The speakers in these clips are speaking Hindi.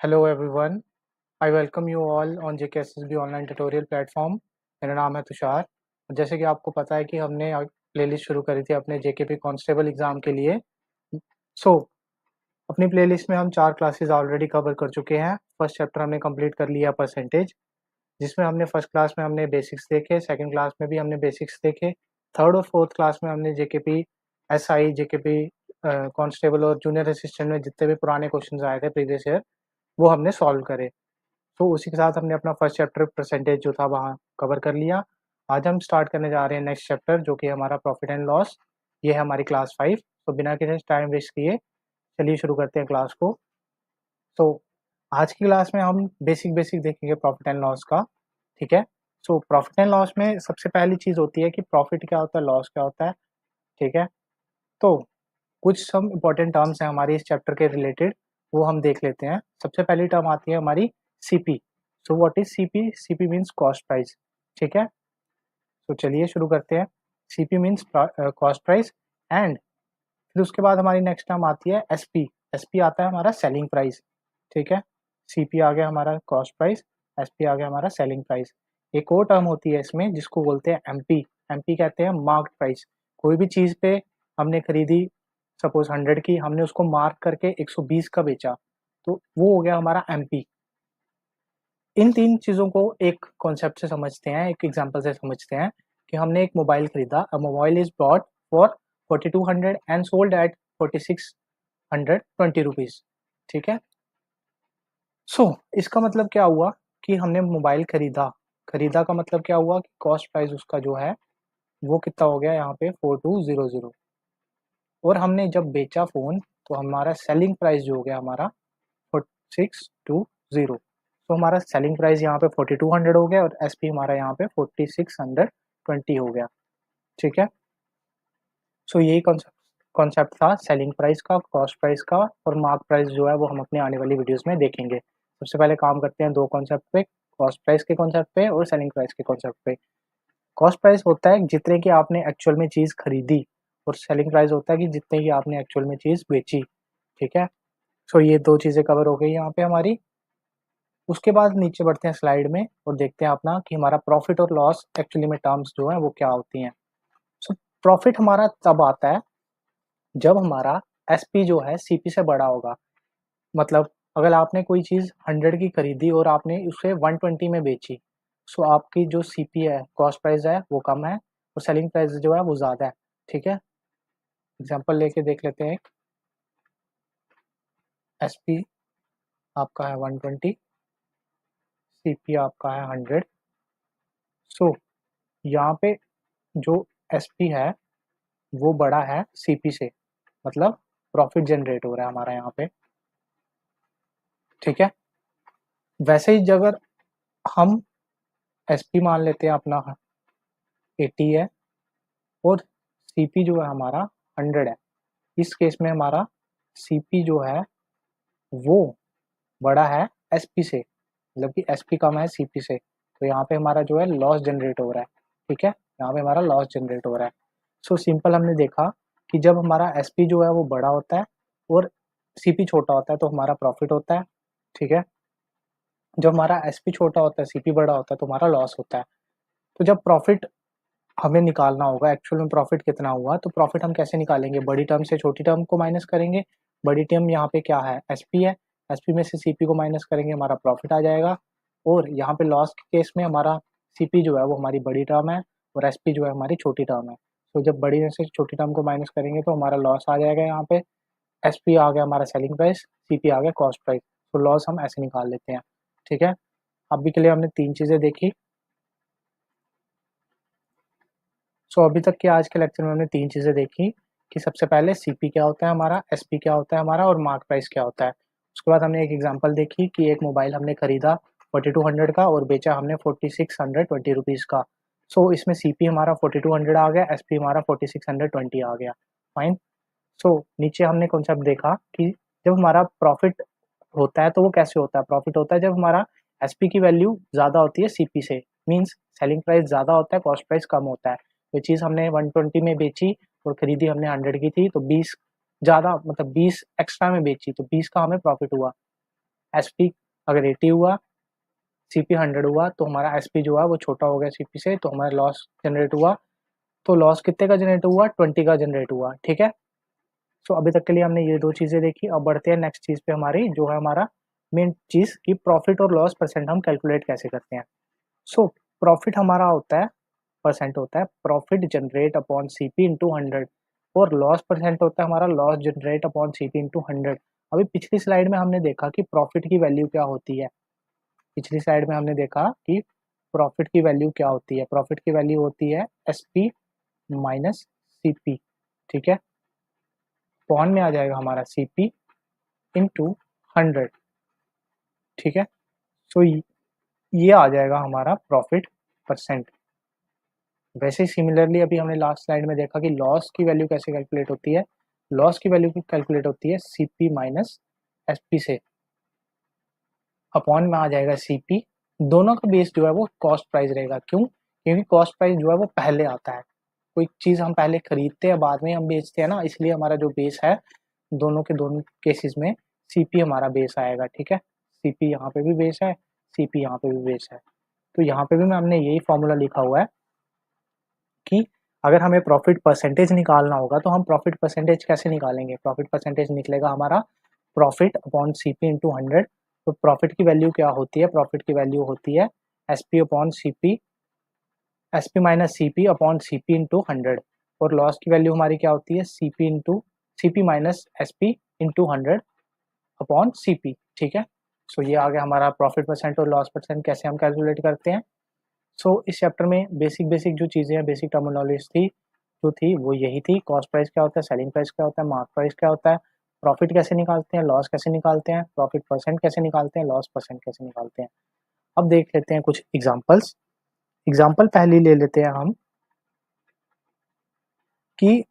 Hello everyone. I welcome you all on JKSSB online tutorial platform. मेरा नाम है तुषार। जैसे कि आपको पता है कि हमने प्लेलिस्ट शुरू करी थी अपने जेकेपी कांस्टेबल एग्ज़ाम के लिए। सो अपनी प्लेलिस्ट में हम 4 क्लासेस ऑलरेडी कवर कर चुके हैं। फर्स्ट चैप्टर हमने कंप्लीट कर लिया परसेंटेज, जिसमें हमने फर्स्ट क्लास में हमने बेसिक्स देखे, सेकंड क्लास में भी हमने बेसिक्स देखे, थर्ड और फोर्थ क्लास में हमने जेकेपी एसआई, जेकेपी कांस्टेबल और जूनियर असिस्टेंट में जितने भी पुराने क्वेश्चंस आए थे प्रीवियस ईयर वो हमने सॉल्व करे। तो उसी के साथ हमने अपना फर्स्ट चैप्टर परसेंटेज जो था वहाँ कवर कर लिया। आज हम स्टार्ट करने जा रहे हैं नेक्स्ट चैप्टर, जो कि हमारा प्रॉफिट एंड लॉस। ये है हमारी क्लास 5। तो बिना किसी टाइम वेस्ट किए चलिए शुरू करते हैं क्लास को। तो आज की क्लास में हम बेसिक देखेंगे प्रॉफिट एंड लॉस का। ठीक है। सो प्रॉफिट एंड लॉस में सबसे पहली चीज़ होती है कि प्रॉफिट क्या होता है, लॉस क्या होता है। ठीक है। तो कुछ सम इम्पोर्टेंट टर्म्स हैं हमारी इस चैप्टर के रिलेटेड, वो हम देख लेते हैं। सबसे पहली टर्म आती है हमारी CP. So what is CP? CP means cost price. ठीक है। तो चलिए शुरू करते हैं। CP means cost price. And फिर उसके बाद हमारी नेक्स्ट टर्म आती है एसपी। एसपी आता है हमारा सेलिंग प्राइस। ठीक है। सीपी आ गया हमारा कॉस्ट प्राइस, एसपी आ गया हमारा सेलिंग प्राइस। एक और टर्म होती है इसमें जिसको बोलते हैं एमपी। एमपी कहते हैं मार्क्ड प्राइस। कोई भी चीज़ पे हमने खरीदी, सपोज 100 की, हमने उसको मार्क करके 120 का बेचा, तो वो हो गया हमारा एमपी। इन तीन चीज़ों को एक कॉन्सेप्ट से समझते हैं, एक एग्जांपल से समझते हैं कि हमने एक मोबाइल खरीदा। अ mobile is bought for 4200 and sold at 4620 rupees. ठीक है। सो इसका मतलब क्या हुआ कि हमने मोबाइल खरीदा। खरीदा का मतलब क्या हुआ कि कॉस्ट प्राइस उसका जो है वो कितना हो गया यहाँ पे 4200। और हमने जब बेचा फ़ोन तो हमारा सेलिंग प्राइस जो हो गया हमारा 4620। तो हमारा सेलिंग प्राइस यहाँ पे 4200 हो गया और एसपी हमारा यहाँ पे 4620 हो गया। ठीक है। सो यही कॉन्सेप्ट था सेलिंग प्राइस का, कॉस्ट प्राइस का, और मार्क प्राइस जो है वो हम अपने आने वाली वीडियोस में देखेंगे। सबसे पहले काम करते हैं दो कॉन्सेप्ट पे, कॉस्ट प्राइस के कॉन्सेप्ट पे और सेलिंग प्राइस के कॉन्सेप्ट पे। कॉस्ट प्राइस होता है जितने की आपने एक्चुअल में चीज़ खरीदी, और सेलिंग प्राइस होता है कि जितने की आपने एक्चुअल में चीज़ बेची। ठीक है। सो ये दो चीज़ें कवर हो गई यहाँ पे हमारी। उसके बाद नीचे बढ़ते हैं स्लाइड में और देखते हैं अपना कि हमारा प्रॉफिट और लॉस एक्चुअली में टर्म्स जो है वो क्या होती हैं। सो प्रॉफिट हमारा तब आता है जब हमारा एसपी जो है सीपी से बड़ा होगा। मतलब अगर आपने कोई चीज़ 100 की खरीदी और आपने उसे 120 में बेची, सो आपकी जो सीपी है, कॉस्ट प्राइस है, वो कम है और सेलिंग प्राइस जो है वो ज़्यादा है। ठीक है। एग्जांपल लेके देख लेते हैं। एसपी आपका है 120, सीपी आपका है 100। सो यहाँ पे जो एसपी है वो बड़ा है सीपी से, मतलब प्रॉफिट जनरेट हो रहा है हमारा यहाँ पे। ठीक है। वैसे ही अगर हम एसपी मान लेते हैं अपना 80 है और सीपी जो है हमारा 100 है, इस केस में हमारा सीपी जो है वो बड़ा है एसपी से, मतलब कि एसपी कम है सीपी से, तो यहाँ पे हमारा जो है लॉस जनरेट हो रहा है। ठीक है। यहाँ पे हमारा लॉस जनरेट हो रहा है। सो सिंपल हमने देखा कि जब हमारा एसपी जो है वो बड़ा होता है और सीपी छोटा होता है तो हमारा प्रॉफिट होता है। ठीक है। जब हमारा एसपी छोटा होता है, सीपी बड़ा होता है, तो हमारा लॉस होता है। तो जब प्रॉफिट हमें निकालना होगा, एक्चुअल में प्रॉफिट कितना हुआ, तो प्रॉफिट हम कैसे निकालेंगे? बड़ी टर्म से छोटी टर्म को माइनस करेंगे। बड़ी टर्म यहाँ पे क्या है? एसपी है। एसपी में से सीपी को माइनस करेंगे, हमारा प्रॉफिट आ जाएगा। और यहाँ पे लॉस के केस में हमारा सीपी जो है वो हमारी बड़ी टर्म है और एसपी जो है हमारी छोटी टर्म है। तो जब बड़ी में से छोटी टर्म को माइनस करेंगे तो हमारा लॉस आ जाएगा यहाँ पे। एसपी आ गया हमारा सेलिंग प्राइस, सीपी आ गया कॉस्ट प्राइस। तो लॉस हम ऐसे निकाल लेते हैं। ठीक है। अभी के लिए हमने तीन चीज़ें देखी। सो अभी तक के आज के लेक्चर में हमने तीन चीज़ें देखी कि सबसे पहले सीपी क्या होता है हमारा, एसपी क्या होता है हमारा, और मार्क प्राइस क्या होता है। उसके बाद हमने एक एग्जांपल देखी कि एक मोबाइल हमने खरीदा 4200 का और बेचा हमने 4620 रुपीज़ का। सो इसमें सीपी हमारा 4200 आ गया, एसपी हमारा 4620 आ गया। फाइन। सो नीचे हमने कॉन्सेप्ट देखा कि जब हमारा प्रॉफिट होता है तो वो कैसे होता है? प्रॉफिट होता है जब हमारा एसपी की वैल्यू ज़्यादा होती है सीपी से, मीन्स सेलिंग प्राइस ज़्यादा होता है, कॉस्ट प्राइस कम होता है। ये चीज़ हमने 120 में बेची और खरीदी हमने 100 की थी, तो 20 ज़्यादा, मतलब 20 एक्स्ट्रा में बेची तो 20 का हमें प्रॉफिट हुआ। SP अगर 80 हुआ, CP 100 हुआ, तो हमारा SP जो है वो छोटा हो गया CP से, तो हमारा लॉस जनरेट हुआ। तो लॉस कितने का जनरेट हुआ? 20 का जनरेट हुआ। ठीक है, सो अभी तक के लिए हमने ये दो चीज़ें देखी। अब बढ़ते हैं नेक्स्ट चीज़ पे, हमारी जो है हमारा मेन चीज़ की प्रॉफिट और लॉस परसेंट हम कैलकुलेट कैसे करते हैं। सो प्रॉफिट हमारा होता है, परसेंट होता है profit generate upon CP into 100, और लॉस परसेंट होता है हमारा loss generate upon CP into 100। अभी पिछली स्लाइड में हमने देखा कि प्रॉफिट की वैल्यू क्या होती है। पिछली स्लाइड में हमने देखा कि प्रॉफिट की वैल्यू क्या होती है। प्रॉफिट की वैल्यू होती है SP माइनस CP। ठीक है, पॉन में आ जाएगा हमारा CP इंटू 100। ठीक है, सो ये आ जाएगा हमारा प्रॉफिट परसेंट। वैसे सिमिलरली अभी हमने लास्ट स्लाइड में देखा कि लॉस की वैल्यू कैसे कैलकुलेट होती है। लॉस की वैल्यू कैलकुलेट होती है CP माइनस SP से, अपॉन में आ जाएगा CP। दोनों का बेस जो है वो कॉस्ट प्राइस रहेगा। क्यों? क्योंकि कॉस्ट प्राइस जो है वो पहले आता है। कोई चीज़ हम पहले खरीदते हैं, बाद में हम बेचते हैं ना, इसलिए हमारा जो बेस है दोनों के दोनों केसेस में CP हमारा बेस आएगा। ठीक है, CP यहाँ पे भी बेस है, CP यहाँ पे भी बेस है। तो यहाँ पे भी हमने यही फॉर्मूला लिखा हुआ है कि अगर हमें प्रॉफिट परसेंटेज निकालना होगा तो हम प्रॉफिट परसेंटेज कैसे निकालेंगे। प्रॉफिट परसेंटेज निकलेगा हमारा प्रॉफिट अपॉन CP इंटू 100। तो प्रॉफिट की वैल्यू क्या होती है? प्रॉफिट की वैल्यू होती है SP upon CP, SP minus CP upon CP into 100। और लॉस की वैल्यू हमारी क्या होती है? CP minus SP into 100 upon CP। ठीक है, सो ये आ गया हमारा प्रॉफिट परसेंट और लॉस परसेंट कैसे हम कैलकुलेट करते हैं। सो इस चैप्टर में बेसिक बेसिक जो चीज़ें हैं, बेसिक टर्मिनोलॉजी थी जो थी वो यही थी। कॉस्ट प्राइस क्या होता है, सेलिंग प्राइस क्या होता है, मार्क प्राइस क्या होता है, प्रॉफिट कैसे निकालते हैं, लॉस कैसे निकालते हैं, प्रॉफिट परसेंट कैसे निकालते हैं, लॉस परसेंट कैसे निकालते हैं। अब देख लेते हैं कुछ एग्जांपल्स। एग्जांपल पहली ले लेते हैं हम कि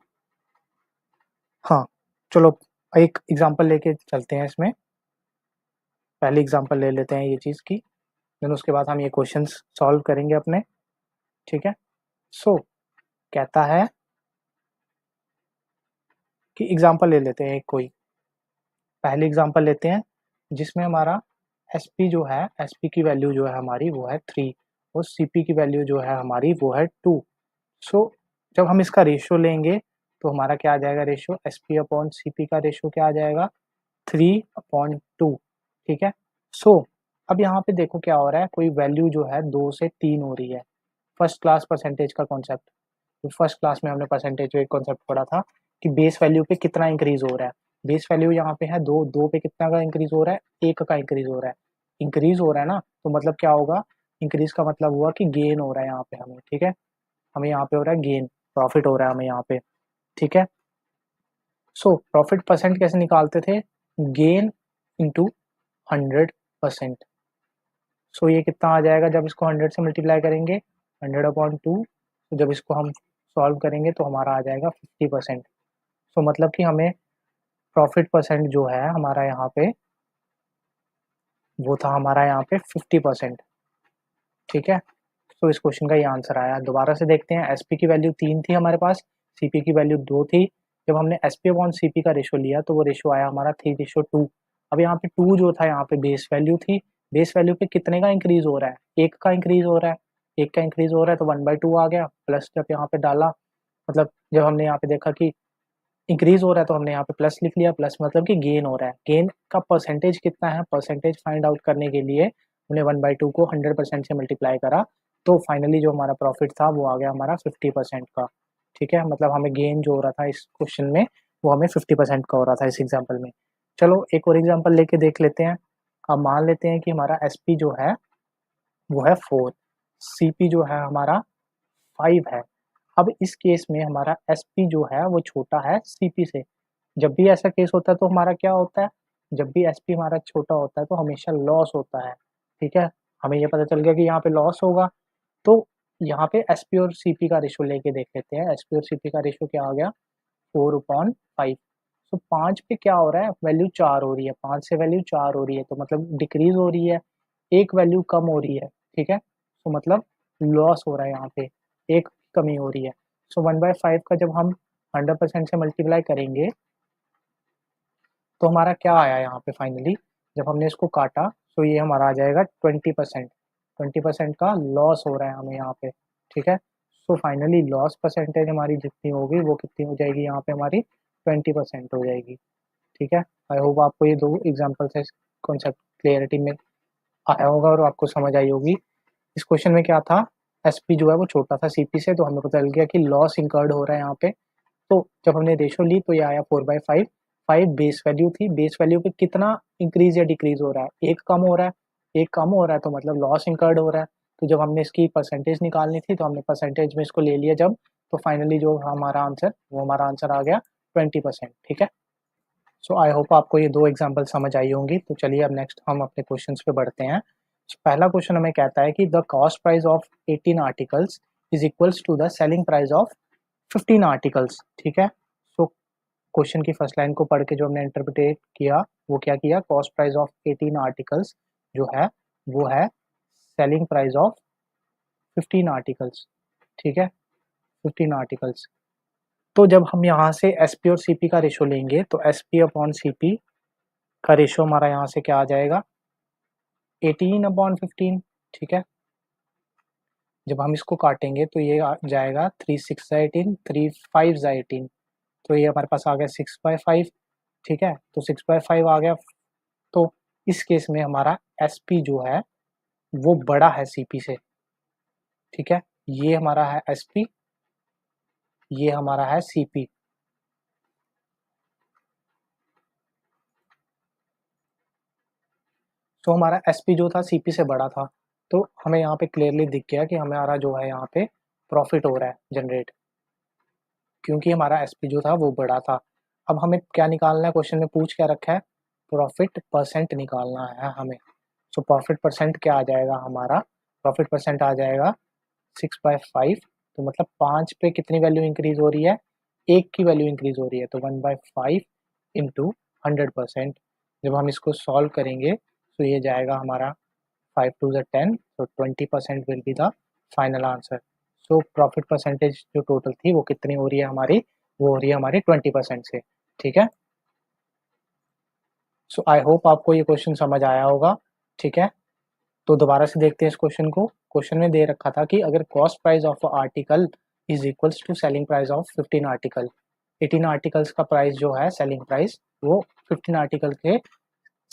हाँ, चलो एक एग्जांपल लेके चलते हैं इसमें। पहली एग्जांपल ले लेते हैं ये चीज़ की, देन उसके बाद हम ये क्वेश्चंस सॉल्व करेंगे अपने। ठीक है, सो कहता है कि एग्जांपल ले लेते हैं एक कोई, पहली एग्जांपल लेते हैं जिसमें हमारा SP जो है, SP की वैल्यू जो है हमारी वो है 3, और CP की वैल्यू जो है हमारी वो है 2। सो जब हम इसका रेशियो लेंगे तो हमारा क्या आ जाएगा रेशियो? SP अपॉन CP का रेशियो क्या आ जाएगा? 3/2। ठीक है, सो अब यहाँ पे देखो क्या हो रहा है, कोई वैल्यू जो है 2 से 3 हो रही है। फर्स्ट क्लास परसेंटेज का कॉन्सेप्ट, तो फर्स्ट क्लास में हमने परसेंटेज का एक कॉन्सेप्ट पढ़ा था कि बेस वैल्यू पे कितना इंक्रीज हो रहा है। बेस वैल्यू यहाँ पे है 2, 2 पे कितना का इंक्रीज हो रहा है? 1 का इंक्रीज हो रहा है। इंक्रीज हो रहा है ना, तो मतलब क्या होगा? इंक्रीज का मतलब हुआ कि गेन हो रहा है यहाँ पे हमें। ठीक है, हमें यहाँ पे हो रहा है गेन, प्रॉफिट हो रहा है हमें यहाँ पे। ठीक है, सो प्रॉफिट परसेंट कैसे निकालते थे? Gain into 100%। सो ये कितना आ जाएगा जब इसको 100 से मल्टीप्लाई करेंगे? 100/2। तो जब इसको हम सॉल्व करेंगे तो हमारा आ जाएगा 50%। सो मतलब कि हमें प्रॉफिट परसेंट जो है हमारा यहाँ पे वो था हमारा यहाँ पे 50%। ठीक है, तो इस क्वेश्चन का ये आंसर आया। दोबारा से देखते हैं, SP की वैल्यू 3 थी हमारे पास, CP की वैल्यू 2 थी। जब हमने SP अपॉन CP का रेशो लिया तो वो रेशो आया हमारा 3:2। अब यहाँ पे 2 जो था यहाँ पे बेस वैल्यू थी। बेस वैल्यू पे कितने का इंक्रीज हो रहा है? 1 का इंक्रीज हो रहा है। 1 का इंक्रीज हो रहा है तो 1/2 आ गया, प्लस जब यहाँ पे डाला, मतलब जब हमने यहाँ पे देखा कि इंक्रीज हो रहा है तो हमने यहाँ पे प्लस लिख लिया। प्लस मतलब कि गेन हो रहा है। गेन का परसेंटेज कितना है? परसेंटेज फाइंड आउट करने के लिए हमने 1/2 को 100% से मल्टीप्लाई करा, तो फाइनली जो हमारा प्रॉफिट था वो आ गया हमारा 50% का। ठीक है, मतलब हमें गेन जो हो रहा था इस क्वेश्चन में वो हमें 50% का हो रहा था इस एग्जाम्पल में। चलो एक और एग्जाम्पल लेके देख लेते हैं। अब मान लेते हैं कि हमारा SP जो है वो है 4, CP जो है हमारा 5 है। अब इस केस में हमारा SP जो है वो छोटा है CP से। जब भी ऐसा केस होता है तो हमारा क्या होता है? जब भी SP हमारा छोटा होता है तो हमेशा लॉस होता है। ठीक है, हमें ये पता चल गया कि यहाँ पे लॉस होगा। तो यहाँ पे SP और CP का रेशो लेके देख लेते हैं। SP और CP का रेशो क्या आ गया? 4/5। तो 5 पे क्या हो रहा है? वैल्यू 4 हो रही है, 5 से वैल्यू 4 हो रही है, तो मतलब डिक्रीज हो रही है, एक वैल्यू कम हो रही है। ठीक है, तो मतलब लॉस हो रहा है यहाँ पे, एक कमी हो रही है। सो 1/5 का जब हम 100% से मल्टीप्लाई करेंगे तो हमारा क्या आया यहाँ पे फाइनली? जब हमने इसको काटा तो ये हमारा आ जाएगा 20%। 20% का लॉस हो रहा है हमें यहाँ पे, ठीक है। सो फाइनली लॉस परसेंटेज हमारी जितनी होगी वो कितनी हो जाएगी, यहाँ पे हमारी 20% हो जाएगी, ठीक है। आई होप आपको ये दो एग्जाम्पल से कॉन्सेप्ट क्लियरिटी में आया होगा और आपको समझ आई होगी। इस क्वेश्चन में क्या था, एसपी जो है वो छोटा था सीपी से, तो हमें पता चल गया कि लॉस इंकर्ड हो रहा है यहाँ पे। तो जब हमने रेशो ली तो ये आया 4/5। 5 बेस वैल्यू थी, बेस वैल्यू पे कितना इंक्रीज या डिक्रीज हो रहा है, एक कम हो रहा है, एक कम हो रहा है तो मतलब लॉस इंकर्ड हो रहा है। तो जब हमने इसकी परसेंटेज निकालनी थी तो हमने परसेंटेज में इसको ले लिया जब, तो फाइनली जो हमारा आंसर वो हमारा आंसर आ गया 20%, ठीक है। सो आई होप आपको ये दो एग्जाम्पल समझ आई होंगी। तो चलिए अब नेक्स्ट हम अपने क्वेश्चन पे बढ़ते हैं। पहला क्वेश्चन हमें कहता है कि the cost price of 18 articles is equals to the selling price of 15 articles, ठीक है। सो क्वेश्चन की फर्स्ट लाइन को पढ़ के जो हमने इंटरप्रेट किया वो क्या किया, कॉस्ट प्राइस ऑफ 18 आर्टिकल्स जो है वो है सेलिंग प्राइस ऑफ 15 आर्टिकल्स, ठीक है, 15 आर्टिकल्स। तो जब हम यहाँ से एसपी और सीपी का रेशो लेंगे तो एसपी अपॉन सीपी का रेशो हमारा यहाँ से क्या आ जाएगा, 18/15, ठीक है। जब हम इसको काटेंगे तो ये आ जाएगा 3 6 18, 3 5 18, तो ये हमारे पास आ गया 6/5, ठीक है। तो 6/5 आ गया। तो इस केस में हमारा एसपी जो है वो बड़ा है सीपी से, ठीक है। ये हमारा है एसपी, ये हमारा है सीपी। तो हमारा एसपी जो था सीपी से बड़ा था, तो हमें यहाँ पे क्लियरली दिख गया कि हमारा जो है यहाँ पे प्रॉफिट हो रहा है जनरेट, क्योंकि हमारा एसपी जो था वो बड़ा था। अब हमें क्या निकालना है, क्वेश्चन में पूछ क्या रखा है, प्रॉफिट परसेंट निकालना है हमें। सो प्रॉफिट परसेंट क्या आ जाएगा हमारा, प्रॉफिट परसेंट आ जाएगा 6/5। तो मतलब 5 पे कितनी वैल्यू इंक्रीज हो रही है, एक की वैल्यू इंक्रीज हो रही है, तो 1/5 इंटू 100%। जब हम इसको सॉल्व करेंगे तो ये जाएगा हमारा 5 2 10, तो 20% will be the final answer. So profit percentage जो टोटल थी वो कितनी हो रही है हमारी, वो हो रही है हमारी 20% से, ठीक है। सो आई होप आपको ये क्वेश्चन समझ आया होगा, ठीक है। तो दोबारा से देखते हैं इस क्वेश्चन को। क्वेश्चन में दे रखा था कि अगर cost price of article is equals to selling price of 15 article, 18 articles का प्राइस जो है सेलिंग प्राइस वो 15 आर्टिकल के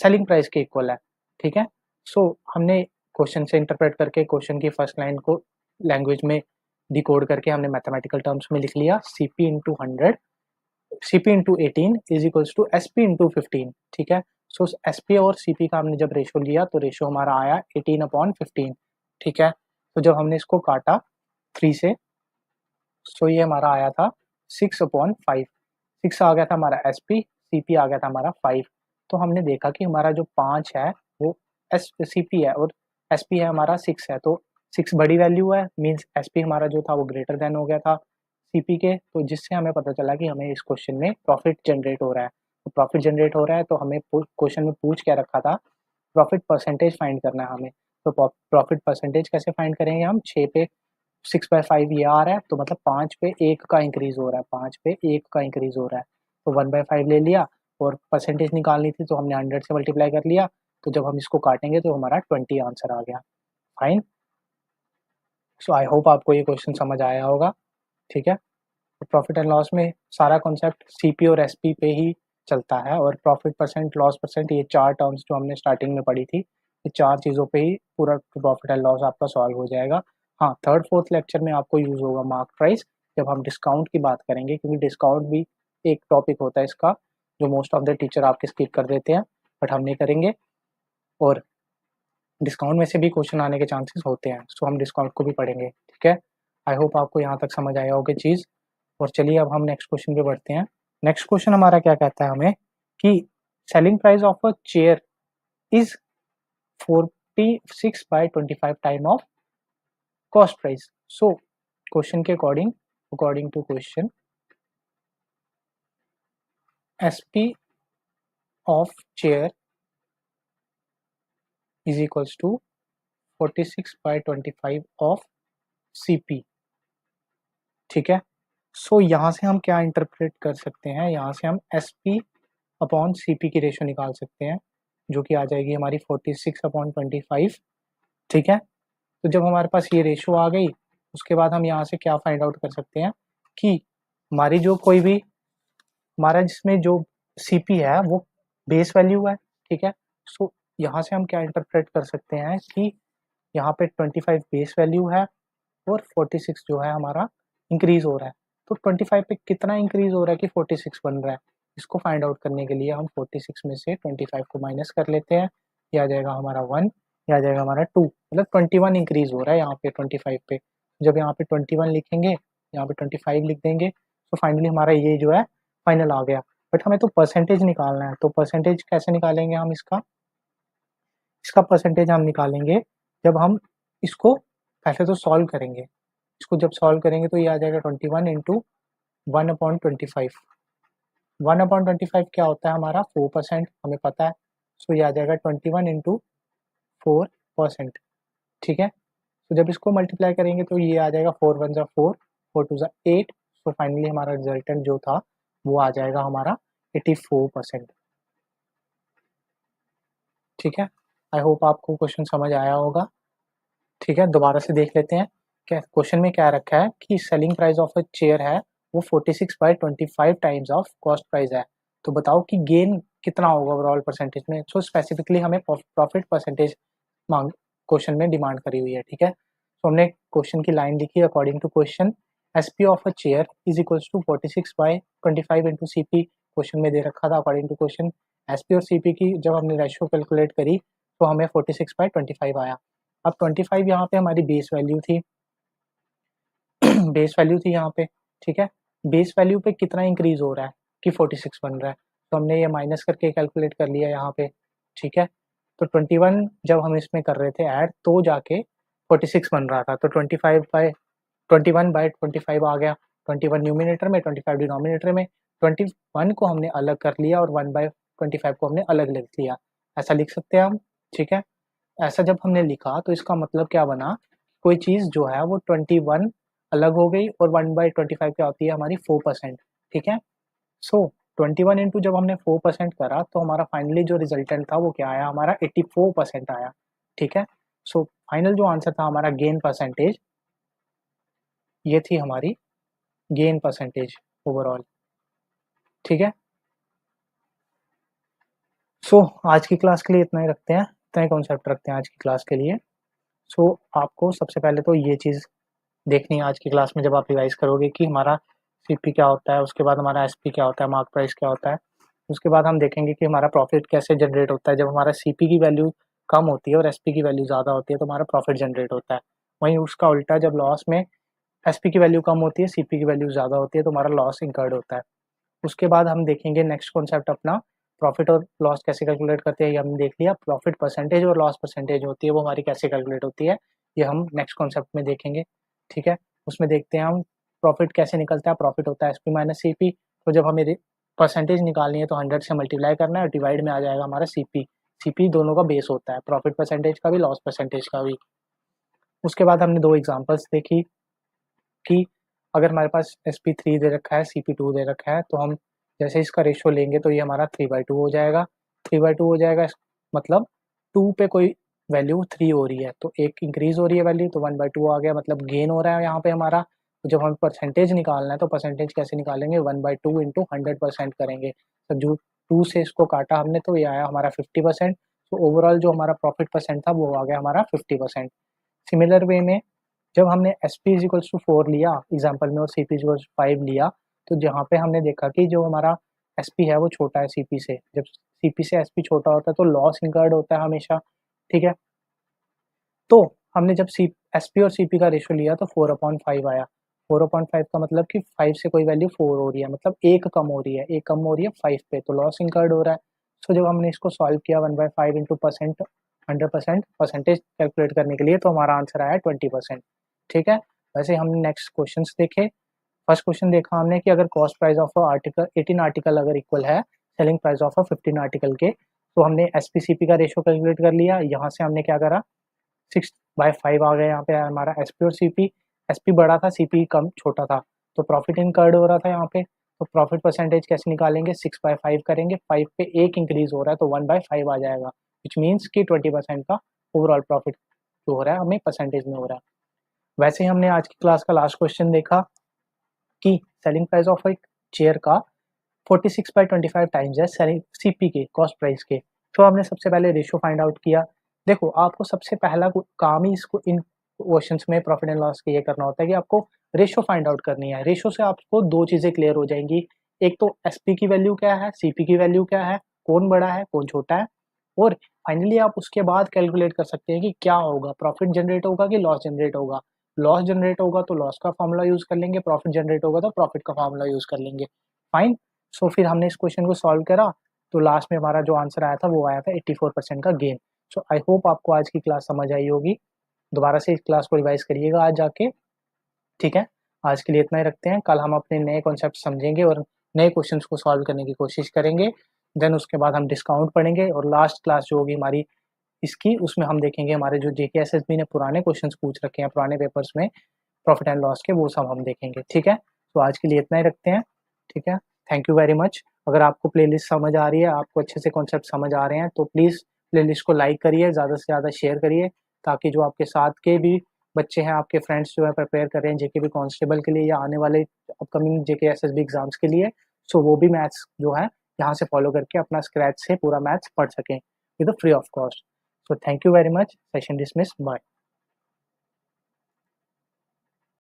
सेलिंग प्राइस के इक्वल है, ठीक है। सो हमने क्वेश्चन से इंटरप्रेट करके क्वेश्चन की फर्स्ट लाइन को लैंग्वेज में डिकोड करके हमने मैथमेटिकल टर्म्स में लिख लिया, CP into 100, CP into 18 is equals to SP into 15, ठीक है। सो एसपी और सीपी का हमने जब रेशो लिया तो रेशो हमारा आया 18/15, ठीक है। तो जब हमने इसको काटा 3 से, सो ये हमारा आया था 6/5। 6 आ गया था हमारा एसपी, सीपी आ गया था हमारा 5। तो हमने देखा कि हमारा जो 5 है वो एस सीपी है और एसपी है हमारा 6 है, तो 6 बड़ी वैल्यू है, मीन्स एसपी हमारा जो था वो ग्रेटर देन हो गया था सीपी के, तो जिससे हमें पता चला कि हमें इस क्वेश्चन में प्रॉफिट जनरेट हो रहा है। तो प्रॉफिट जनरेट हो रहा है तो हमें क्वेश्चन में पूछ क्या रखा था, प्रॉफिट परसेंटेज फाइंड करना है हमें। तो प्रॉफिट परसेंटेज कैसे फाइंड करेंगे हम, 6 पे 6/5 ये आ रहा है, तो मतलब 5 पे 1 का इंक्रीज हो रहा है, 5 पे 1 का इंक्रीज हो रहा है, तो 1/5 ले लिया। और परसेंटेज निकालनी थी तो हमने 100 से मल्टीप्लाई कर लिया, तो जब हम इसको काटेंगे तो हमारा 20 आंसर आ गया, फाइन। सो आई होप आपको ये क्वेश्चन समझ आया होगा, ठीक है। तो प्रॉफिट एंड लॉस में सारा कॉन्सेप्ट सीपी और एसपी पे ही चलता है, और प्रॉफिट परसेंट, लॉस परसेंट, ये चार टर्म्स जो हमने स्टार्टिंग में पढ़ी थी, ये चार चीज़ों पे ही पूरा प्रॉफिट एंड लॉस आपका सॉल्व हो जाएगा। हाँ, थर्ड फोर्थ लेक्चर में आपको यूज़ होगा मार्क प्राइस, जब हम डिस्काउंट की बात करेंगे, क्योंकि डिस्काउंट भी एक टॉपिक होता है इसका जो मोस्ट ऑफ द टीचर आपके स्किप कर देते हैं, बट हम नहीं करेंगे। और डिस्काउंट में से भी क्वेश्चन आने के चांसेस होते हैं, सो हम डिस्काउंट को भी पढ़ेंगे, ठीक है। आई होप आपको यहाँ तक समझ आया होगा चीज़। और चलिए अब हम नेक्स्ट क्वेश्चन पे बढ़ते हैं। नेक्स्ट क्वेश्चन हमारा क्या कहता है हमें कि selling price of a chair is 46/25 time of cost price. So question के according, according to question, SP of chair is equals to 46/25 of CP, ठीक है। सो यहाँ से हम क्या इंटरप्रेट कर सकते हैं, यहाँ से हम एसपी अपॉन सीपी की रेशो निकाल सकते हैं। जो कि आ जाएगी हमारी 46/25, ठीक है। तो जब हमारे पास ये रेशो आ गई, उसके बाद हम यहाँ से क्या फाइंड आउट कर सकते हैं कि हमारी जो कोई भी हमारा जिसमें जो CP है वो बेस वैल्यू है, ठीक है। सो यहाँ से हम क्या इंटरप्रेट कर सकते हैं कि यहाँ पे 25 बेस वैल्यू है और 46 जो है हमारा इंक्रीज हो रहा है। तो 25 पे कितना इंक्रीज हो रहा है कि 46 बन रहा है, इसको फाइंड आउट करने के लिए हम 46 में से 25 को माइनस कर लेते हैं। ये आ जाएगा हमारा 1, ये आ जाएगा हमारा 2, मतलब 21 इंक्रीज हो रहा है यहाँ पे 25 पे। जब यहाँ पे 21 लिखेंगे, यहाँ पे 25 लिख देंगे, तो फाइनली हमारा ये जो है फाइनल आ गया। बट हमें तो परसेंटेज निकालना है, तो परसेंटेज कैसे निकालेंगे हम इसका इसका परसेंटेज हम निकालेंगे जब हम इसको पहले तो सॉल्व करेंगे। इसको जब सॉल्व करेंगे तो ये आ जाएगा 21 इंटू 1/25। 1/25 क्या होता है हमारा 4%, हमें पता है। सो ये आ जाएगा 21 इंटू 4%, ठीक है। तो जब इसको मल्टीप्लाई करेंगे तो ये आ जाएगा 4 1 4, 4 2 8। सो फाइनली हमारा रिजल्टेंट जो था वो आ जाएगा हमारा 84%, ठीक है। आई होप आपको क्वेश्चन समझ आया होगा, ठीक है। दोबारा से देख लेते हैं क्या क्वेश्चन में क्या रखा है कि selling price of a chair है वो 46/25 टाइम्स ऑफ कॉस्ट प्राइस है। तो बताओ कि गेन कितना होगा ओवरऑल परसेंटेज में। सो स्पेसिफिकली हमें प्रॉफिट परसेंटेज मांग क्वेश्चन में डिमांड करी हुई है, ठीक है। तो हमने क्वेश्चन की लाइन लिखी, according to question SP of a chair is equals to 46/25 into CP। Question में दे रखा था अकॉर्डिंग टू क्वेश्चन SP और CP की जब हमने रेशियो कैलकुलेट करी तो हमें 46/25 आया। अब 25 यहाँ पे हमारी बेस वैल्यू थी बेस वैल्यू थी यहाँ पे, ठीक है। बेस वैल्यू पे कितना इंक्रीज हो रहा है कि 46 बन रहा है, तो हमने ये माइनस करके कैलकुलेट कर लिया यहाँ पे, ठीक है। तो 21 जब हम इसमें कर रहे थे ऐड तो जाके 46 बन रहा था, तो 21/25 आ गया। 21 न्यूमिनेटर में, 25 डिनोमिनेटर में। 21 को हमने अलग कर लिया और 1/25 को हमने अलग लिख लिया, ऐसा लिख सकते हैं हम, ठीक है। ऐसा जब हमने लिखा तो इसका मतलब क्या बना, कोई चीज़ जो है वो 21 अलग हो गई और 1/25 क्या होती है हमारी 4%, ठीक है। सो 21 इंटू जब हमने 4% करा तो हमारा फाइनली जो रिजल्टेंट था वो क्या आया हमारा 84% आया, ठीक है। सो फाइनल जो आंसर था हमारा गेन परसेंटेज, ये थी हमारी गेन परसेंटेज ओवरऑल, ठीक है। सो आज की क्लास के लिए इतना ही रखते हैं, इतना ही कॉन्सेप्ट रखते हैं आज की क्लास के लिए। सो आपको सबसे पहले तो ये चीज़ देखनी है आज की क्लास में जब आप रिवाइज करोगे कि हमारा CP क्या होता है, उसके बाद हमारा SP क्या होता है, मार्क प्राइस क्या होता है। उसके बाद हम देखेंगे कि हमारा प्रॉफिट कैसे जनरेट होता है। जब हमारा CP की वैल्यू कम होती है और SP की वैल्यू ज़्यादा होती है तो हमारा प्रॉफिट जनरेट होता है। वहीं उसका उल्टा, जब लॉस में SP की वैल्यू कम होती है, CP की वैल्यू ज़्यादा होती है तो हमारा लॉस इंकर्ड होता है। उसके बाद हम देखेंगे नेक्स्ट कॉन्सेप्ट अपना, प्रॉफिट और लॉस कैसे कैलकुलेट करते हैं ये हमने देख लिया। प्रॉफिट परसेंटेज और लॉस परसेंटेज होती है वो हमारी कैसे कैलकुलेट होती है ये हम नेक्स्ट कॉन्सेप्ट में देखेंगे, ठीक है। उसमें देखते हैं हम प्रॉफिट कैसे निकलता है। प्रॉफिट होता है SP माइनस CP। तो जब हमें परसेंटेज निकालनी है तो 100 से मल्टीप्लाई करना है और डिवाइड में आ जाएगा हमारा CP। CP दोनों का बेस होता है, प्रॉफिट परसेंटेज का भी, लॉस परसेंटेज का भी। उसके बाद हमने दो एग्जाम्पल्स देखी कि अगर हमारे पास SP3 दे रखा है, CP2 दे रखा है, तो हम जैसे इसका रेशियो लेंगे तो ये हमारा 3/2 हो जाएगा। 3/2 हो जाएगा मतलब 2 पे कोई वैल्यू 3 हो रही है तो एक इंक्रीज हो रही है वैल्यू, तो 1/2 आ गया, मतलब गेन हो रहा है यहाँ पे हमारा। तो जब हमें परसेंटेज निकालना है तो परसेंटेज कैसे निकालेंगे, 1/2 इंटू 100% करेंगे। तो जो 2 से इसको काटा हमने तो ये आया हमारा 50%। तो ओवरऑल जो हमारा प्रॉफिट परसेंट था वो आ गया हमारा 50%। सिमिलर वे में जब हमने SP इज इक्वल्स टू 4 लिया एग्जाम्पल में और CP इज इक्वल्स 5 लिया, तो जहाँ पे हमने देखा कि जो हमारा SP है वो छोटा है CP से। जब CP से SP छोटा होता है तो लॉस इंकर्ड होता है हमेशा, ठीक है। तो हमने जब SP और CP का रेशियो लिया तो 4/5 आया। 4/5 का मतलब कि 5 से कोई वैल्यू 4 हो रही है, मतलब एक कम हो रही है, एक कम हो रही है 5 पे, तो लॉस इंकर्ड हो रहा है। सो जब हमने इसको सॉल्व किया 1/5 इंटू परसेंट 100% परसेंटेज कैलकुलेट करने के लिए तो हमारा आंसर आया 20%, ठीक है। वैसे हमने नेक्स्ट क्वेश्चन देखे। फर्स्ट क्वेश्चन देखा हमने कि अगर cost price of article 18 article अगर इक्वल है सेलिंग प्राइस ऑफ 15 आर्टिकल के, तो हमने SP-CP का रेशियो कैलकुलेट कर लिया। यहाँ से हमने क्या करा, 6/5 आ गया यहाँ पे हमारा SP और CP। SP बड़ा था, CP कम छोटा था, तो प्रॉफिट इनकर्ड हो रहा था यहाँ पे। तो प्रॉफिट परसेंटेज कैसे निकालेंगे, 6/5 करेंगे, 5 पे 1 इंक्रीज हो रहा है तो 1/5 आ जाएगा, विच मीन्स कि 20% का ओवरऑल प्रॉफिट जो हो रहा है हमें परसेंटेज में हो रहा है। वैसे ही हमने आज की क्लास का लास्ट क्वेश्चन देखा कि सेलिंग प्राइस ऑफ एक चेयर का 46/25 टाइम्स है सेलिंग सीपी के कॉस्ट प्राइस के। तो हमने सबसे पहले रेशियो फाइंड आउट किया। देखो आपको सबसे पहला काम ही इसको इन क्वेश्चंस में प्रॉफिट एंड लॉस के ये करना होता है कि आपको रेशियो फाइंड आउट करनी है। रेशियो से आपको दो चीज़ें क्लियर हो जाएंगी, एक तो एसपी की वैल्यू क्या है, सीपी की वैल्यू क्या है, कौन बड़ा है कौन छोटा है, और फाइनली आप उसके बाद कैलकुलेट कर सकते हैं कि क्या होगा, प्रॉफिट जनरेट होगा कि लॉस जनरेट होगा। लॉस जनरेट होगा तो लॉस का फॉर्मूला यूज कर लेंगे, प्रॉफिट जनरेट होगा तो प्रॉफिट का फॉर्मूला यूज कर लेंगे। फाइन। सो फिर हमने इस क्वेश्चन को सॉल्व करा तो लास्ट में हमारा जो आंसर आया था वो आया था 84% का गेन। सो आई होप आपको आज की क्लास समझ आई होगी। दोबारा से इस क्लास को रिवाइज करिएगा आज जाके, ठीक है। आज के लिए इतना ही रखते हैं, कल हम अपने नए कॉन्सेप्ट समझेंगे और नए क्वेश्चंस को सॉल्व करने की कोशिश करेंगे। देन उसके बाद हम डिस्काउंट पढ़ेंगे और लास्ट क्लास जो होगी हमारी इसकी, उसमें हम देखेंगे हमारे जो जेकेएसएसबी ने पुराने क्वेश्चंस पूछ रखे हैं पुराने पेपर्स में प्रॉफिट एंड लॉस के, वो सब हम देखेंगे, ठीक है। तो आज के लिए इतना ही रखते हैं, ठीक है। Thank you very much. अगर आपको प्लेलिस्ट समझ आ रही है, आपको अच्छे से कॉन्सेप्ट समझ आ रहे हैं तो प्लीज़ प्लेलिस्ट को लाइक करिए, ज़्यादा से ज़्यादा शेयर करिए, ताकि जो आपके साथ के भी बच्चे हैं, आपके फ्रेंड्स जो है प्रिपेयर कर रहे हैं जेके बी कांस्टेबल के लिए या आने वाले अपकमिंग जेके एसएसबी एग्जाम्स के लिए, सो वो भी मैथ्स जो है यहाँ से फॉलो करके अपना स्क्रैच से पूरा मैथ्स पढ़ सकें with free of cost. So thank you very much. Session dismiss. Bye.